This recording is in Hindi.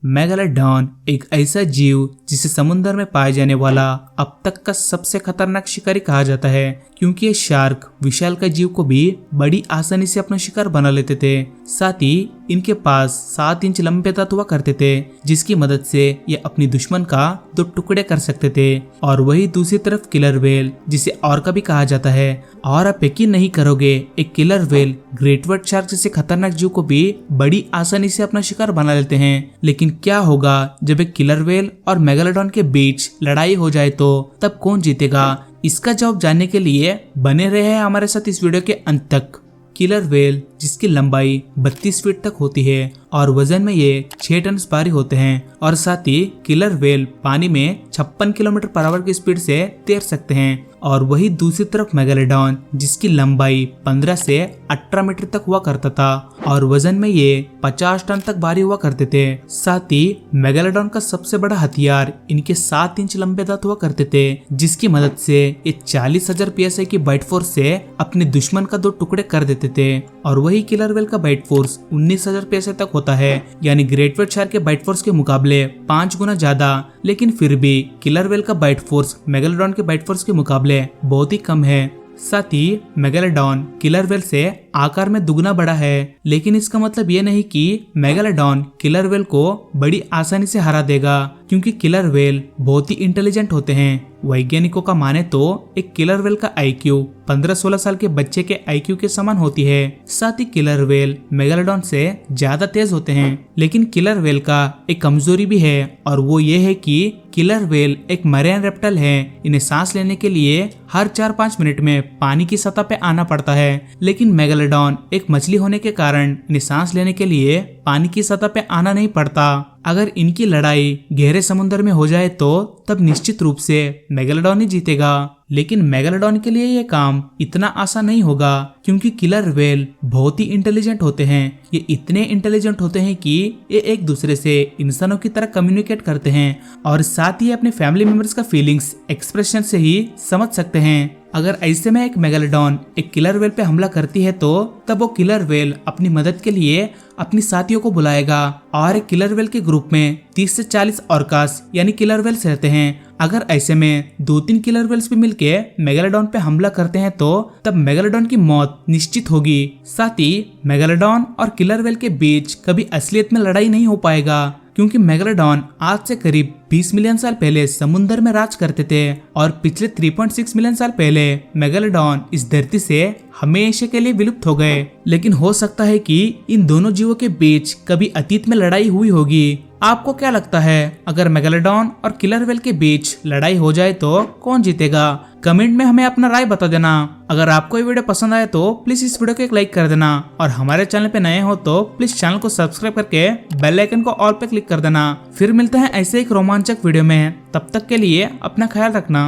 मेगालोडॉन एक ऐसा जीव जिसे समुद्र में पाए जाने वाला अब तक का सबसे खतरनाक शिकारी कहा जाता है, क्योंकि ये शार्क विशालकाय जीव को भी बड़ी आसानी से अपना शिकार बना लेते थे। साथ ही इनके पास 7 इंच लंबे दांत हुआ करते थे, जिसकी मदद से ये अपनी दुश्मन का 2 टुकड़े कर सकते थे। और वही दूसरी तरफ किलर व्हेल, जिसे ऑर्का भी कहा जाता है। और आप यकीन नहीं करोगे, एक killer whale great white shark जैसे खतरनाक जीव को भी बड़ी आसानी से अपना शिकार बना लेते हैं। लेकिन क्या होगा जब एक किलर व्हेल और मेगालोडॉन के बीच लड़ाई हो जाए, तो तब कौन जीतेगा? इसका जवाब जानने के लिए बने रहे हैं हमारे साथ इस वीडियो के अंत तक। किलर व्हेल, जिसकी लंबाई 32 फीट तक होती है और वजन में ये 6 टन भारी होते हैं, और साथ ही किलर व्हेल पानी में 56 किलोमीटर पर आवर की स्पीड से तैर सकते हैं। और वही दूसरी तरफ मेगालोडॉन, जिसकी लंबाई 15 से 18 मीटर तक हुआ करता था और वजन में ये 50 टन तक भारी हुआ करते थे। साथ ही मेगालोडॉन का सबसे बड़ा हथियार इनके 7 इंच लंबे दांत हुआ करते थे, जिसकी मदद से ये 40,000 PSI की बाइट फोर्स से अपने दुश्मन का 2 टुकड़े कर देते थे। और वही किलर व्हेल का बाइट फोर्स 19,000 PSI तक होता है, यानी ग्रेट व्हाइट शार्क के बाइट फोर्स के मुकाबले 5 गुना ज्यादा। लेकिन फिर भी किलर व्हेल का बाइट फोर्स मेगालोडॉन के बाइट फोर्स के मुकाबले बहुत ही कम है। साथ ही मेगालोडॉन किलर व्हेल से आकार में दुगना बड़ा है, लेकिन इसका मतलब ये नहीं कि मेगालोडॉन किलर व्हेल को बड़ी आसानी से हरा देगा, क्योंकि किलर व्हेल बहुत ही इंटेलिजेंट होते हैं। वैज्ञानिकों का माने तो एक किलर व्हेल का IQ 15-16 साल के बच्चे के IQ के समान होती है। साथ ही किलर व्हेल मेगालोडॉन से ज्यादा तेज होते हैं। लेकिन किलर व्हेल का एक कमजोरी भी है, और वो ये है कि किलर व्हेल एक मरीन रेप्टाइल है। इन्हें सांस लेने के लिए हर 4-5 मिनट में पानी की सतह पे आना पड़ता है। लेकिन मेगालोडॉन एक मछली होने के कारण इन्हें सांस लेने के लिए पानी की सतह पे आना नहीं पड़ता। अगर इनकी लड़ाई गहरे समुद्र में हो जाए तो तब निश्चित रूप से मेगालोडॉन ही जीतेगा। लेकिन मेगालोडॉन के लिए ये काम इतना आसान नहीं होगा, क्योंकि किलर व्हेल बहुत ही इंटेलिजेंट होते हैं। ये इतने इंटेलिजेंट होते हैं कि ये एक दूसरे से इंसानों की तरह कम्युनिकेट करते हैं, और साथ ही अपने फैमिली मेंबर्स का फीलिंग्स एक्सप्रेशन से ही समझ सकते हैं। अगर ऐसे में एक मेगालोडॉन एक किलर व्हेल पे हमला करती है, तो तब वो किलर व्हेल अपनी मदद के लिए अपनी साथियों को बुलाएगा। और एक किलर व्हेल के ग्रुप में 30 से 40 ऑर्कास यानी किलर व्हेल्स रहते हैं। अगर ऐसे में 2-3 किलर व्हेल्स भी मिलके मेगालोडॉन पे हमला करते हैं, तो तब मेगालोडॉन की मौत निश्चित होगी। साथ ही मेगालोडॉन और किलर व्हेल के बीच कभी असलियत में लड़ाई नहीं हो पाएगा, क्योंकि मेगालोडॉन आज से करीब 20 मिलियन साल पहले समुद्र में राज करते थे, और पिछले 3.6 मिलियन साल पहले मेगालोडॉन इस धरती से हमेशा के लिए विलुप्त हो गए। लेकिन हो सकता है कि इन दोनों जीवों के बीच कभी अतीत में लड़ाई हुई होगी। आपको क्या लगता है, अगर मेगालोडॉन और किलर व्हेल के बीच लड़ाई हो जाए तो कौन जीतेगा? कमेंट में हमें अपना राय बता देना। अगर आपको ये वीडियो पसंद आए तो प्लीज इस वीडियो को एक लाइक कर देना, और हमारे चैनल पे नए हो तो प्लीज चैनल को सब्सक्राइब करके बेल आइकन को ऑल पे क्लिक कर देना। फिर मिलते हैं ऐसे एक रोमांचक वीडियो में। तब तक के लिए अपना ख्याल रखना।